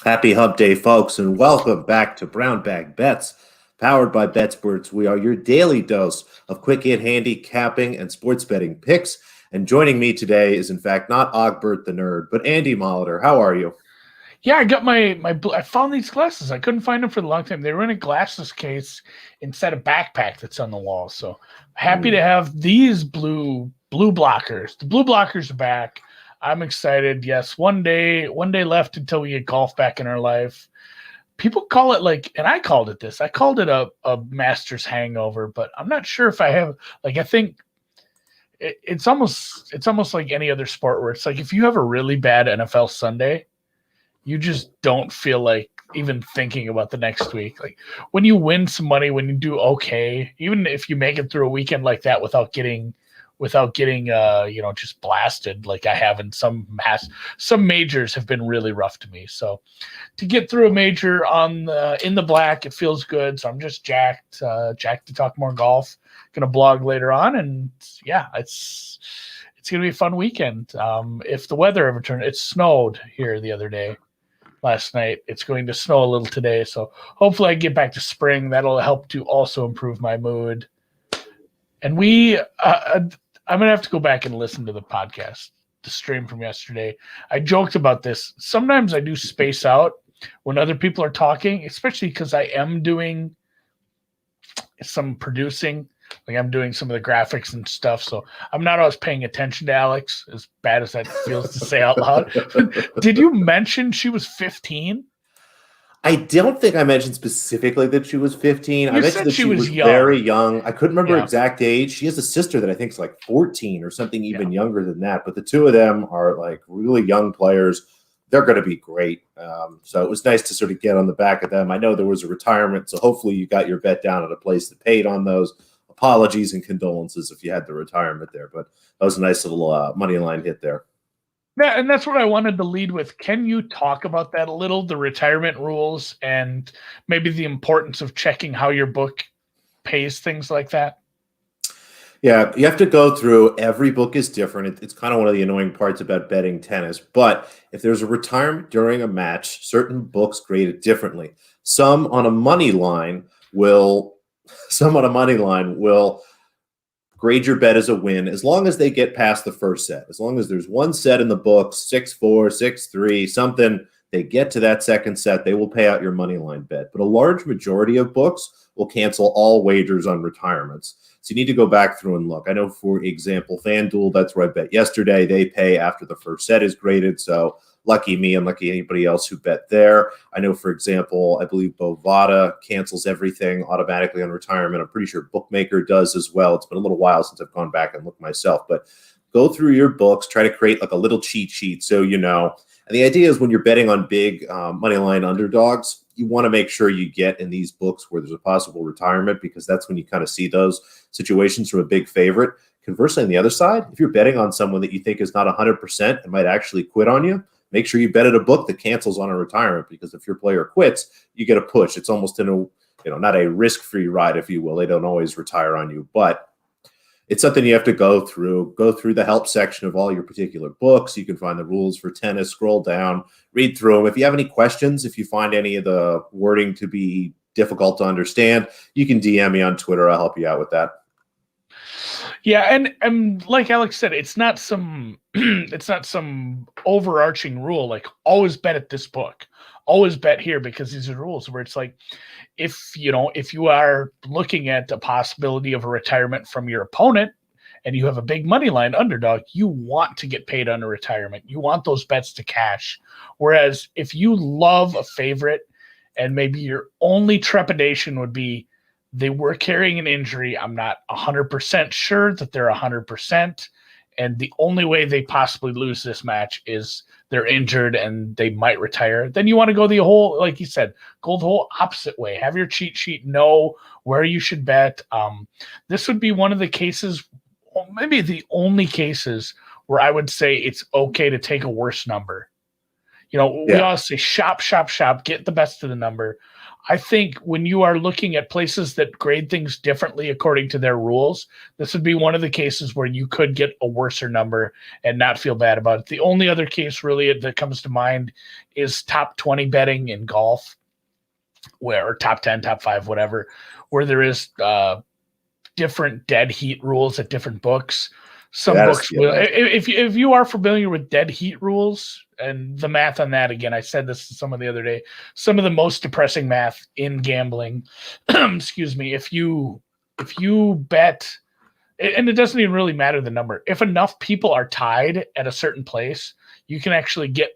Happy Hump Day, folks, and welcome back to Brown Bag Bets, powered by BetSports. We are your daily dose of quick hit handicapping and sports betting picks. And joining me today is, in fact, not Ogbert the nerd, but Andy Molitor. How are you? Yeah, I got I found these glasses. I couldn't find them for a long time. They were in a glasses case inside a backpack that's on the wall. So happy to have these blue blockers. The blue blockers are back. I'm excited. Yes, one day left until we get golf back in our life. People call it and I called it this. I called it a Masters hangover, but I'm not sure if I have. I think it's almost like any other sport where it's like if you have a really bad NFL Sunday, you just don't feel like even thinking about the next week. Like when you win some money, when you do okay, even if you make it through a weekend like that without getting just blasted like I have in some majors have been really rough to me. So to get through a major in the black, it feels good. So I'm just jacked to talk more golf. Gonna blog later on, and yeah, it's gonna be a fun weekend. If the weather ever turns, it snowed here the other day last night. It's going to snow a little today. So hopefully I get back to spring. That'll help to also improve my mood. And I'm going to have to go back and listen to the podcast, the stream from yesterday. I joked about this. Sometimes I do space out when other people are talking, especially because I am doing some producing. Like I'm doing some of the graphics and stuff. So I'm not always paying attention to Alex, as bad as that feels to say out loud. Did you mention she was 15? I don't think I mentioned specifically that she was 15. I You mentioned said that she she was was young. very young. I couldn't remember her Yeah. exact age. She has a sister that I think is like 14 or something even Yeah. younger than that. But the two of them are like really young players. They're going to be great. So it was nice to sort of get on the back of them. I know there was a retirement, so hopefully you got your bet down at a place that paid on those. Apologies and condolences if you had the retirement there, but that was a nice little money line hit there. Yeah, and that's what I wanted to lead with. Can you talk about that a little, the retirement rules and maybe the importance of checking how your book pays things like that? Yeah, you have to go through. Every book is different. It's kind of one of the annoying parts about betting tennis. But if there's a retirement during a match, certain books grade it differently. Some on a money line will, some on a money line will grade your bet as a win as long as they get past the first set. As long as there's one set in the books, 6-4, 6-3, something, they get to that second set, they will pay out your money line bet. But a large majority of books will cancel all wagers on retirements. So you need to go back through and look. I know, for example, FanDuel, that's where I bet yesterday, they pay after the first set is graded. So lucky me and lucky anybody else who bet there. I know, for example, I believe Bovada cancels everything automatically on retirement. I'm pretty sure Bookmaker does as well. It's been a little while since I've gone back and looked myself, but go through your books, try to create like a little cheat sheet so you know. And the idea is when you're betting on big money line underdogs, you want to make sure you get in these books where there's a possible retirement, because that's when you kind of see those situations from a big favorite. Conversely, on the other side, if you're betting on someone that you think is not 100% and might actually quit on you, make sure you bet at a book that cancels on a retirement, because if your player quits, you get a push. It's almost not a risk-free ride, if you will. They don't always retire on you, but it's something you have to go through the help section of all your particular books. You can find the rules for tennis, scroll down, read through them. If you have any questions, if you find any of the wording to be difficult to understand, you can DM me on Twitter. I'll help you out with that. Yeah, and like Alex said, it's not some it's not some overarching rule like always bet at this book, always bet here, because these are rules where it's like if you are looking at a possibility of a retirement from your opponent and you have a big money line underdog, you want to get paid on a retirement. You want those bets to cash. Whereas if you love a favorite and maybe your only trepidation would be they were carrying an injury, I'm not 100% sure that they're 100%. And the only way they possibly lose this match is they're injured and they might retire. Then you want to go the whole, like you said, go the whole opposite way. Have your cheat sheet, know where you should bet. This would be one of the cases, maybe the only cases, where I would say it's okay to take a worse number. We always say shop, get the best of the number. I think when you are looking at places that grade things differently according to their rules, this would be one of the cases where you could get a worser number and not feel bad about it. The only other case really that comes to mind is top 20 betting in golf, or top 10, top 5, whatever, where there is different dead heat rules at different books. Some books will, if you are familiar with dead heat rules and the math on that, again, I said this to someone the other day, some of the most depressing math in gambling, excuse me, if you bet, and it doesn't even really matter the number, if enough people are tied at a certain place, you can actually get,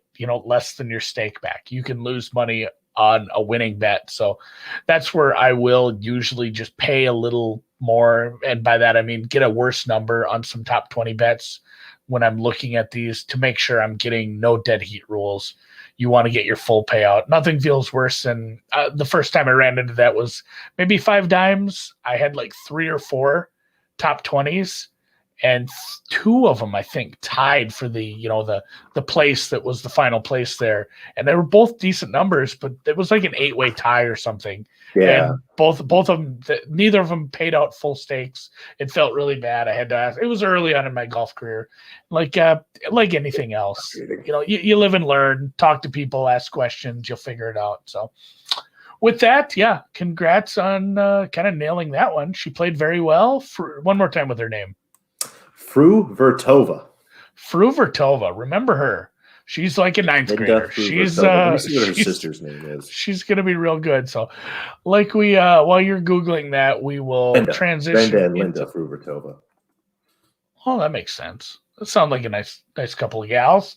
less than your stake back. You can lose money on a winning bet. So that's where I will usually just pay a little more. And by that, I mean, get a worse number on some top 20 bets when I'm looking at these to make sure I'm getting no dead heat rules. You want to get your full payout. Nothing feels worse than the first time I ran into that was maybe 5 dimes. I had like 3 or 4 top 20s, and 2 of them, I think, tied for the place that was the final place there. And they were both decent numbers, but it was like an 8-way tie or something. Yeah. And both of them, neither of them paid out full stakes. It felt really bad. I had to ask. It was early on in my golf career. Like anything else, you live and learn, talk to people, ask questions, you'll figure it out. So with that, yeah, congrats on kind of nailing that one. She played very well. For one more time with her name. Fruvertova. Remember her? She's like a 9th grader. She's let me see what her sister's name is. She's gonna be real good. So, like while you're googling that, we will transition. Brenda and Linda Fruvertova. Oh, that makes sense. That sounds like a nice couple of gals.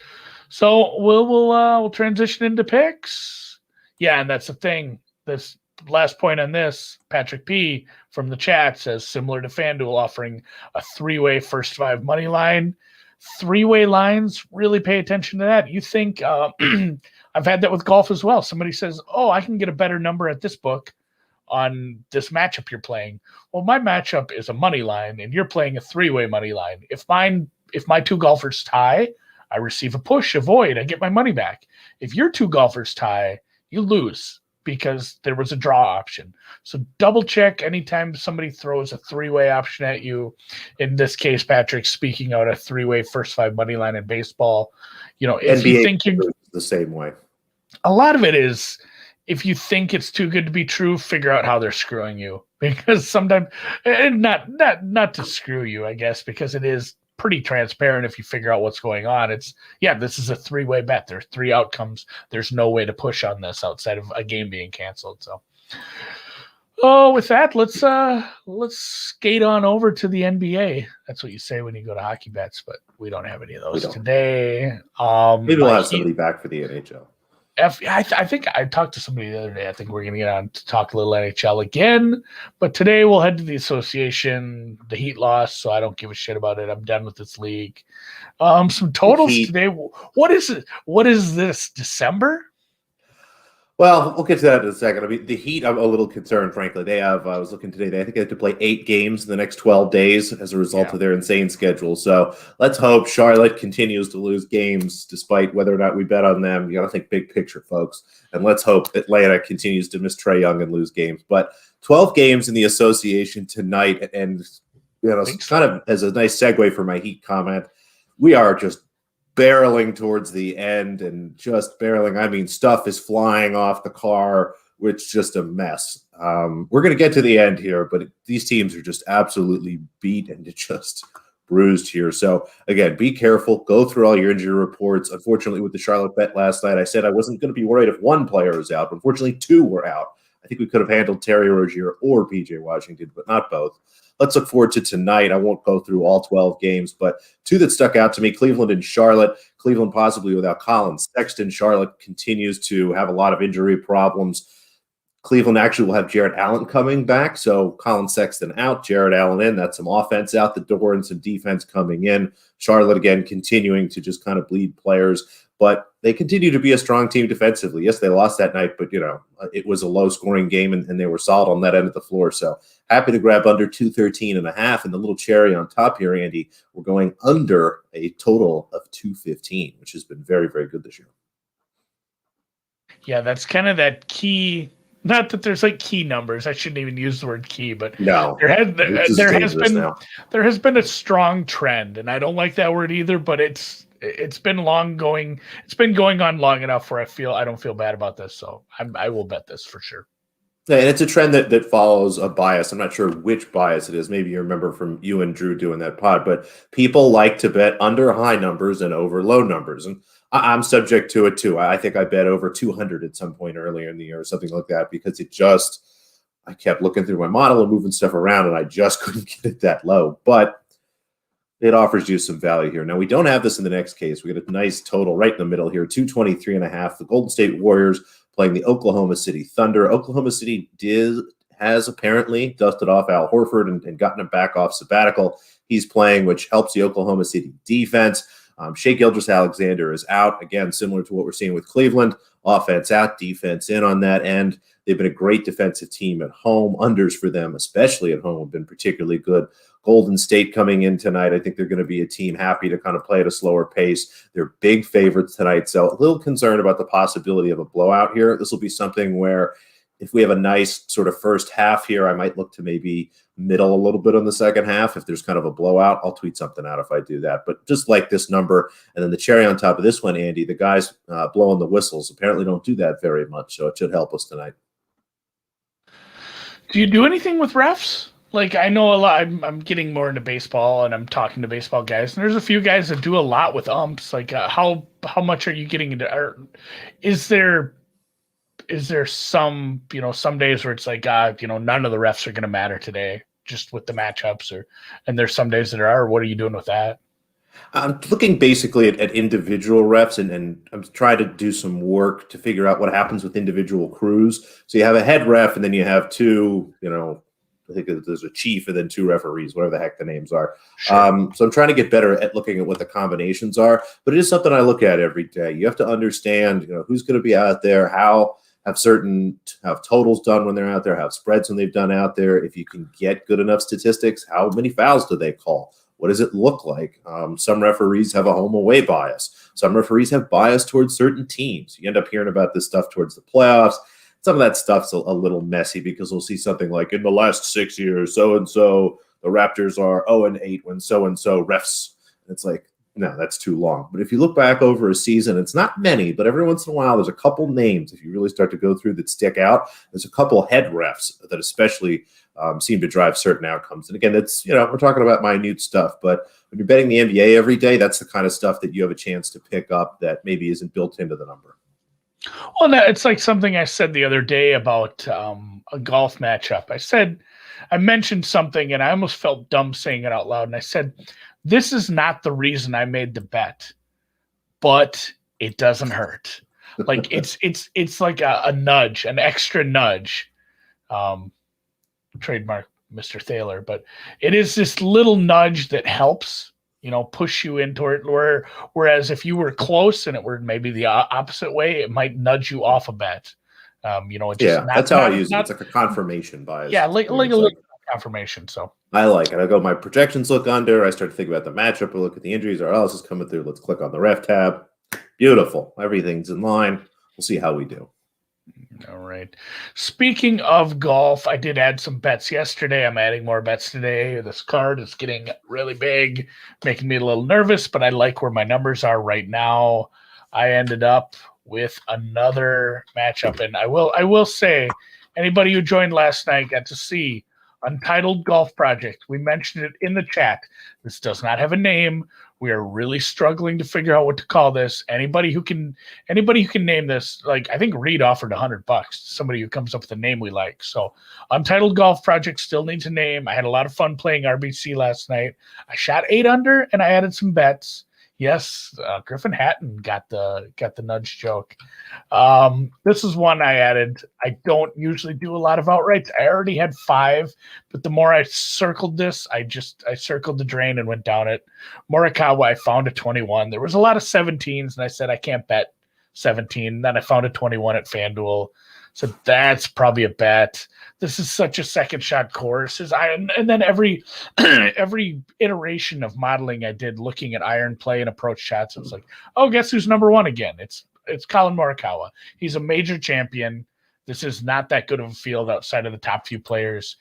So we'll transition into picks. Yeah, and that's the thing. This last point on this, Patrick P. from the chat says, similar to FanDuel offering a 3-way first 5 money line. 3-way lines, really pay attention to that. You think I've had that with golf as well. Somebody says, oh, I can get a better number at this book on this matchup you're playing. Well, my matchup is a money line and you're playing a 3-way money line. If my 2 golfers tie, I receive a push, a void, I get my money back. If your 2 golfers tie, you lose, because there was a draw option. So double check anytime somebody throws a 3-way option at you. In this case, Patrick, speaking out a 3-way first 5 money line in baseball. If you think you're the same way, a lot of it is, if you think it's too good to be true, figure out how they're screwing you, because sometimes, and not to screw you, I guess, because it is pretty transparent if you figure out what's going on. It's, this is a 3-way bet. There's 3 outcomes. There's no way to push on this outside of a game being canceled. So, with that, let's skate on over to the NBA. That's what you say when you go to hockey bets, but we don't have any of those today. Maybe we'll have somebody back for the NHL. I think I talked to somebody the other day. I think we're going to get on to talk a little NHL again. But today we'll head to the association. The Heat lost, so I don't give a shit about it. I'm done with this league. Some totals today. What is it? What is this, December? Well, we'll get to that in a second. I mean, the Heat, I'm a little concerned, frankly. They have, I was looking today, I think they have to play 8 games in the next 12 days as a result of their insane schedule. So let's hope Charlotte continues to lose games despite whether or not we bet on them. You got to think big picture, folks. And let's hope Atlanta continues to miss Trae Young and lose games. But 12 games in the association tonight. And, kind of as a nice segue for my Heat comment, we are just barreling towards the end, and just barreling, I mean, stuff is flying off the car, which just a mess. We're going to get to the end here, but these teams are just absolutely beat and just bruised here. So again, be careful, go through all your injury reports. Unfortunately, with the Charlotte bet last night, I said I wasn't going to be worried if 1 player was out, but unfortunately 2 were out. I think we could have handled Terry Rozier or PJ Washington, but not both. Let's look forward to tonight. I won't go through all 12 games, but 2 that stuck out to me, Cleveland and Charlotte. Cleveland possibly without Colin Sexton. Charlotte continues to have a lot of injury problems. Cleveland actually will have Jarrett Allen coming back, so Colin Sexton out, Jarrett Allen in. That's some offense out the door and some defense coming in. Charlotte, again, continuing to just kind of bleed players, but they continue to be a strong team defensively. Yes, they lost that night, but, it was a low-scoring game, and they were solid on that end of the floor. So happy to grab under 213.5, and the little cherry on top here, Andy, we're going under a total of 215, which has been very, very good this year. Yeah, that's kind of that key. Not that there's like key numbers. I shouldn't even use the word key, but No, this is there has dangerous been now. there has been a strong trend, and I don't like that word either. But it's been long going. It's been going on long enough where I don't feel bad about this. So I will bet this for sure. Yeah, and it's a trend that follows a bias. I'm not sure which bias it is. Maybe you remember from you and Drew doing that pod, but people like to bet under high numbers and over low numbers. And I'm subject to it too. I think I bet over 200 at some point earlier in the year or something like that because I kept looking through my model and moving stuff around and I just couldn't get it that low. But it offers you some value here. Now, we don't have this in the next case. We get a nice total right in the middle here, 223.5. The Golden State Warriors playing the Oklahoma City Thunder. Oklahoma City has apparently dusted off Al Horford and gotten him back off sabbatical. He's playing, which helps the Oklahoma City defense. Shai Gilgeous-Alexander is out. Again, similar to what we're seeing with Cleveland. Offense out, defense in on that end. They've been a great defensive team at home. Unders for them, especially at home, have been particularly good. Golden State coming in tonight. I think they're going to be a team happy to kind of play at a slower pace. They're big favorites tonight. So a little concerned about the possibility of a blowout here. This will be something where if we have a nice sort of first half here, I might look to maybe middle a little bit on the second half. If there's kind of a blowout, I'll tweet something out if I do that. But just like this number, and then the cherry on top of this one, Andy, the guys blowing the whistles apparently don't do that very much. So it should help us tonight. Do you do anything with refs? Like, I know a lot. I'm getting more into baseball, and I'm talking to baseball guys, and there's a few guys that do a lot with umps. Like, how much are you getting into? Or is there some some days where it's like none of the refs are going to matter today, just with the matchups, and there's some days that are. What are you doing with that? I'm looking basically at individual refs, and I'm trying to do some work to figure out what happens with individual crews. So you have a head ref, and then you have two, I think there's a chief and then two referees, whatever the heck the names are. Sure. So I'm trying to get better at looking at what the combinations are, but it is something I look at every day. You have to understand, who's going to be out there, how have totals done when they're out there, have spreads when they've done out there. If you can get good enough statistics, how many fouls do they call? What does it look like? Some referees have a home away bias. Some referees have bias towards certain teams. You end up hearing about this stuff towards the playoffs. Some of that stuff's a little messy because we'll see something like in the last 6 years, so-and-so, the Raptors are 0-8 when so-and-so refs. It's like, no, that's too long. But if you look back over a season, it's not many, but every once in a while, there's a couple names, if you really start to go through, that stick out. There's a couple head refs that especially seem to drive certain outcomes. And again, that's, we're talking about minute stuff, but when you're betting the NBA every day, that's the kind of stuff that you have a chance to pick up that maybe isn't built into the number. Well, no, it's like something I said the other day about a golf matchup. I mentioned something and I almost felt dumb saying it out loud. And I said, this is not the reason I made the bet, but it doesn't hurt. Like it's like a nudge, an extra nudge. Trademark Mr. Thaler, but it is this little nudge that helps, push you into it. Whereas if you were close and it were maybe the opposite way, it might nudge you off a bet. That's how I use it. It's like a confirmation bias. Yeah, like a little confirmation. So I like it. I go, my projections look under. I start to think about the matchup. I look at the injuries. Or else is coming through. Let's click on the ref tab. Beautiful. Everything's in line. We'll see how we do. All right. Speaking of golf, I did add some bets yesterday. I'm adding more bets today. This card is getting really big, making me a little nervous, but I like where my numbers are right now. I ended up with another matchup, and I will say, anybody who joined last night got to see Untitled Golf Project. We mentioned it in the chat. This does not have a name. We are really struggling to figure out what to call this. Anybody who can name this, like I think Reed offered $100. Somebody who comes up with a name we like. So Untitled Golf Project still needs a name. I had a lot of fun playing RBC last night. I shot 8 under and I added some bets. Yes, Griffin Hatton got the nudge joke. This is one I added. I don't usually do a lot of outrights. I already had 5, but the more I circled this, I circled the drain and went down it. Morikawa, I found a 21. There was a lot of 17s, and I said I can't bet 17. Then I found a 21 at FanDuel. So that's probably a bet. This is such a second shot course. And then every iteration of modeling I did looking at iron play and approach shots, it was like, oh, guess who's number 1 again? It's It's Colin Morikawa. He's a major champion. This is not that good of a field outside of the top few players.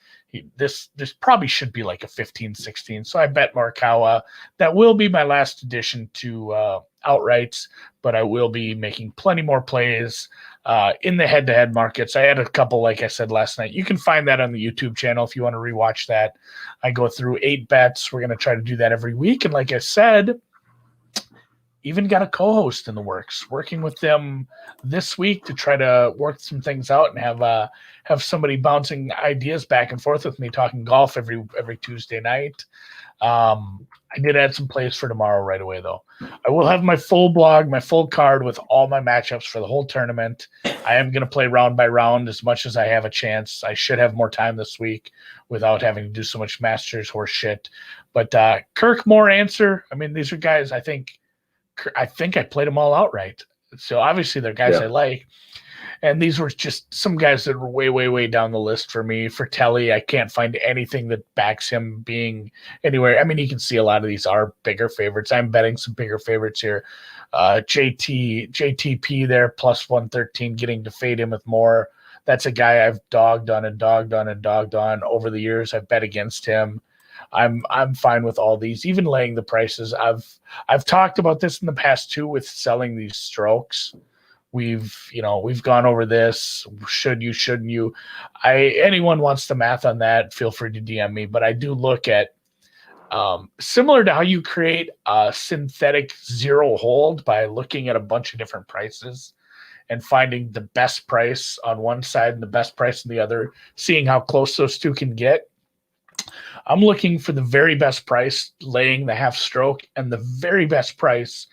This probably should be like a 15-16. So I bet Morikawa. That will be my last addition to outrights, but I will be making plenty more plays in the head-to-head markets. I had a couple, like I said last night. You can find that on the YouTube channel if you want to rewatch that. I go through 8 bets. We're going to try to do that every week. And like I said, even got a co-host in the works, working with them this week to try to work some things out and have somebody bouncing ideas back and forth with me, talking golf every Tuesday night. I did add some plays for tomorrow right away, though. I will have my full blog, my full card with all my matchups for the whole tournament. I am going to play round by round as much as I have a chance. I should have more time this week without having to do so much Masters horse shit. But Kirk, Moore, Answer. I mean, these are guys I think I played them all outright. So obviously they're guys I like. And these were just some guys that were way, way, way down the list for me. For Telly, I can't find anything that backs him being anywhere. I mean, you can see a lot of these are bigger favorites. I'm betting some bigger favorites here. JTP there, plus 113, getting to fade him with more. That's a guy I've dogged on over the years. I've bet against him. I'm fine with all these, even laying the prices. I've talked about this in the past too with selling these strokes. We've gone over this. Should you, shouldn't you? Anyone wants the math on that, feel free to DM me. But I do look at similar to how you create a synthetic zero hold by looking at a bunch of different prices and finding the best price on one side and the best price on the other, seeing how close those two can get. I'm looking for the very best price, laying the half stroke, and the very best price,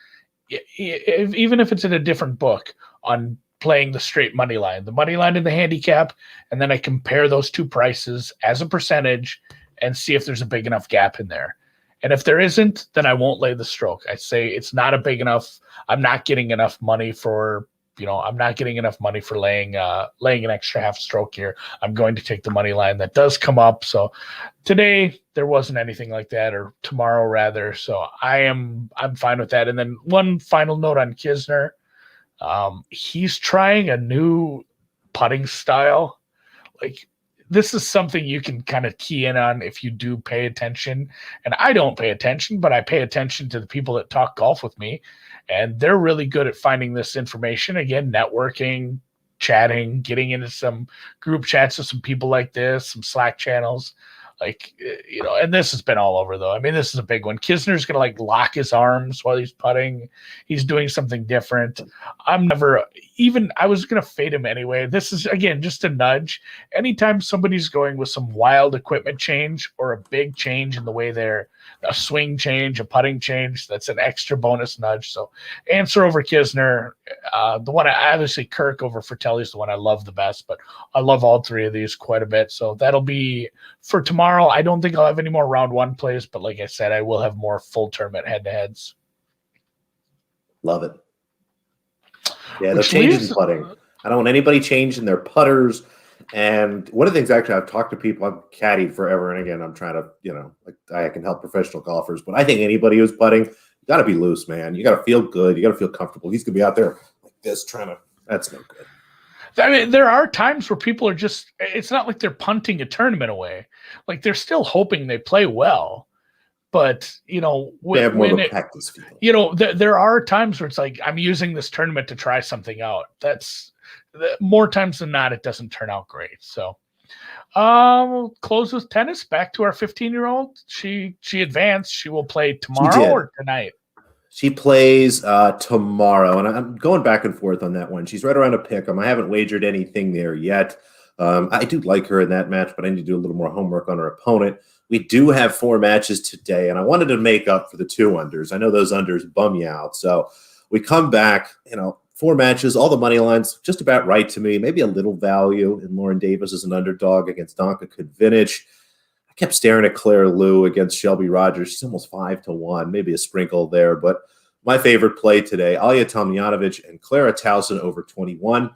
even if it's in a different book, on playing the straight money line, the money line and the handicap, and then I compare those two prices as a percentage and see if there's a big enough gap in there. And if there isn't, then I won't lay the stroke. I say it's not a big enough. I'm not getting enough money for laying an extra half stroke here. I'm going to take the money line that does come up. So today there wasn't anything like that, or tomorrow rather. So I'm fine with that. And then one final note on Kisner. He's trying a new putting style. Like, this is something you can kind of key in on if you do pay attention. And I don't pay attention, but I pay attention to the people that talk golf with me. And they're really good at finding this information. Again, networking, chatting, getting into some group chats with some people like this, some Slack channels. And this has been all over, though. I mean, this is a big one. Kisner's going to lock his arms while he's putting. He's doing something different. I was going to fade him anyway. This is, again, just a nudge. Anytime somebody's going with some wild equipment change or a big change in the way a swing change, a putting change, that's an extra bonus nudge. So Answer over Kisner. The one obviously Kirk over Fratelli is the one I love the best, but I love all three of these quite a bit. So that'll be for tomorrow. I don't think I'll have any more round one plays, but like I said, I will have more full tournament head-to-heads. Love it. Yeah, they're changing putting. I don't want anybody changing their putters. And one of the things, actually, I've talked to people, I've caddied forever and again, I'm trying to, I can help professional golfers, but I think anybody who's putting, you got to be loose, man. You got to feel good. You got to feel comfortable. He's going to be out there like this that's no good. I mean, there are times where people are it's not like they're punting a tournament away. Like, they're still hoping they play well. But, they have more of a practice field. There are times where it's like, I'm using this tournament to try something out. That's more times than not, it doesn't turn out great. So we'll close with tennis. Back to our 15-year-old. She advanced. She will play tomorrow or tonight. She plays tomorrow, and I'm going back and forth on that one. She's right around a pick 'em. I haven't wagered anything there yet. I do like her in that match, but I need to do a little more homework on her opponent. We do have 4 matches today, and I wanted to make up for the 2 unders. I know those unders bum you out. So we come back, 4 matches, all the money lines just about right to me, maybe a little value in Lauren Davis as an underdog against Donka Kudvinic. I kept staring at Claire Liu against Shelby Rogers. She's almost 5-1, maybe a sprinkle there. But my favorite play today, Alya Tomljanovic and Clara Towson over 21.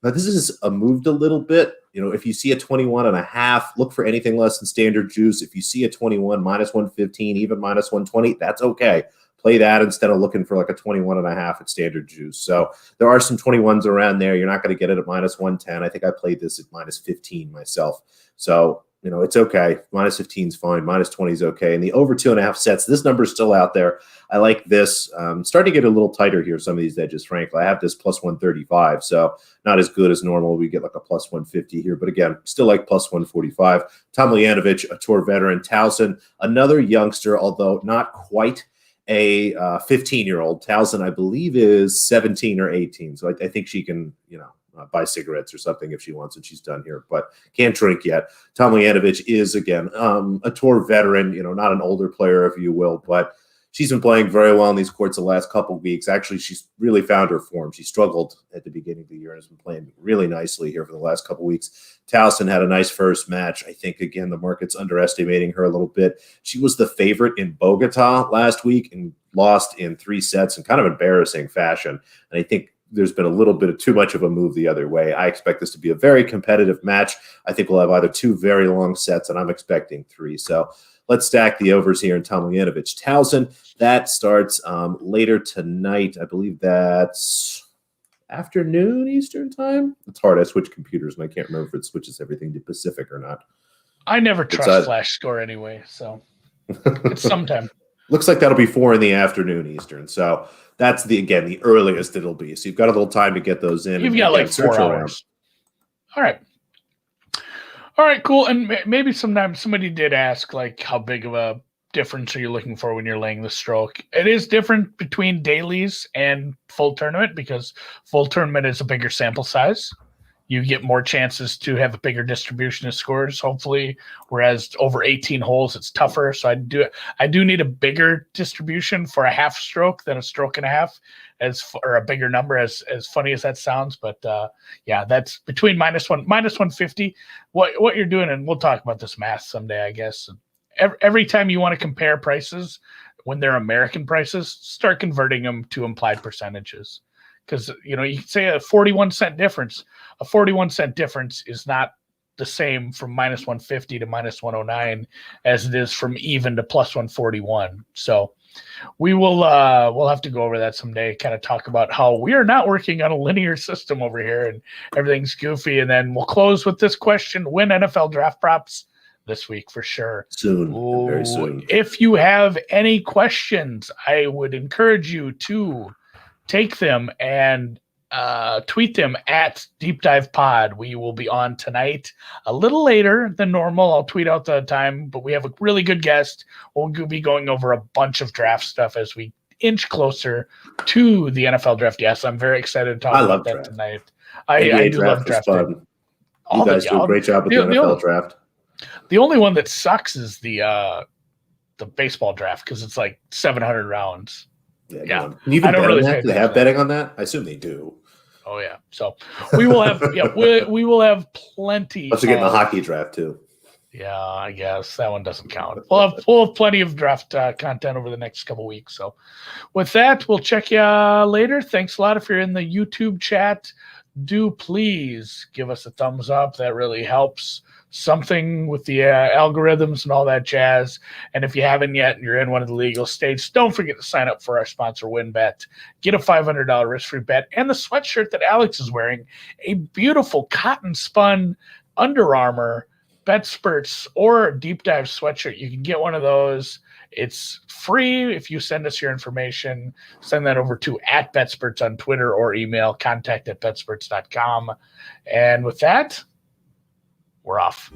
Now, this is moved a little bit. If you see a 21.5, look for anything less than standard juice. If you see a 21, minus 115, even minus 120, that's okay. play that instead of looking for like a 21.5 at standard juice. So there are some 21s around there. You're not going to get it at minus 110. I think I played this at minus 15 myself. So, you know, it's okay. Minus 15 is fine. Minus 20 is okay. And the over 2.5 sets, this number is still out there. I like this. Starting to get a little tighter here, some of these edges, frankly. I have this plus 135, so not as good as normal. We get like a plus 150 here. But again, still like plus 145. Tomljanovic, a tour veteran. Towson, another youngster, although not quite a 15-year-old. Towson, I believe, is 17 or 18. So I think she can, you know, buy cigarettes or something if she wants, and she's done here, but can't drink yet. Tomljanovic is, again, a tour veteran, you know, not an older player, if you will, but she's been playing very well in these courts the last couple of weeks. Actually, she's really found her form. She struggled at the beginning of the year and has been playing really nicely here for the last couple of weeks. Towson had a nice first match. I think, again, the market's underestimating her a little bit. She was the favorite in Bogota last week and lost in 3 sets in kind of embarrassing fashion. And I think there's been a little bit of too much of a move the other way. I expect this to be a very competitive match. I think we'll have either 2 very long sets, and I'm expecting 3. So let's stack the overs here in Tomljanovic. Towson, that starts later tonight. I believe that's afternoon Eastern time. It's hard. I switch computers, and I can't remember if it switches everything to Pacific or not. I never trust Flash Score anyway, so it's sometime. Looks like that'll be 4 in the afternoon Eastern. So that's the earliest it'll be. So you've got a little time to get those in. You've got like 4 hours. All right, cool. And maybe sometimes somebody did ask, like, how big of a difference are you looking for when you're laying the stroke? It is different between dailies and full tournament because full tournament is a bigger sample size. You get more chances to have a bigger distribution of scores, hopefully, whereas over 18 holes, it's tougher. So I do need a bigger distribution for a half stroke than a stroke and a half, or a bigger number, as funny as that sounds. But yeah, that's between minus 150. What you're doing, and we'll talk about this math someday, I guess. Every time you want to compare prices, when they're American prices, start converting them to implied percentages. Because, you know, you say a 41-cent difference. A 41-cent difference is not the same from minus 150 to minus 109 as it is from even to plus 141. So we'll have to go over that someday, kind of talk about how we are not working on a linear system over here and everything's goofy. And then we'll close with this question: win NFL draft props this week for sure. Soon, very soon. If you have any questions, I would encourage you to take them and tweet them at Deep Dive Pod. We will be on tonight a little later than normal. I'll tweet out the time, but we have a really good guest. We'll be going over a bunch of draft stuff as we inch closer to the NFL draft. Yes, I'm very excited to talk about that draft tonight. I do love drafting. You guys do a great job with the NFL draft. The only one that sucks is the baseball draft because it's like 700 rounds. Yeah. Can you even bet on that? Do they have betting on that? I assume they do. Oh yeah. So we will have we will have plenty. Let's get in the hockey draft too. Yeah, I guess that one doesn't count. We'll have plenty of draft content over the next couple weeks. So with that, we'll check you later. Thanks a lot. If you're in the YouTube chat, do please give us a thumbs up. That really helps something with the algorithms and all that jazz. And if you haven't yet and you're in one of the legal states, don't forget to sign up for our sponsor WinBet. Get a $500 risk-free bet and the sweatshirt that Alex is wearing, a beautiful cotton spun Under Armour BetSperts or Deep Dive sweatshirt. You can get one of those. It's free if you send us your information. Send that over to @BetSperts on Twitter or email contact@betsperts.com. And with that, we're off.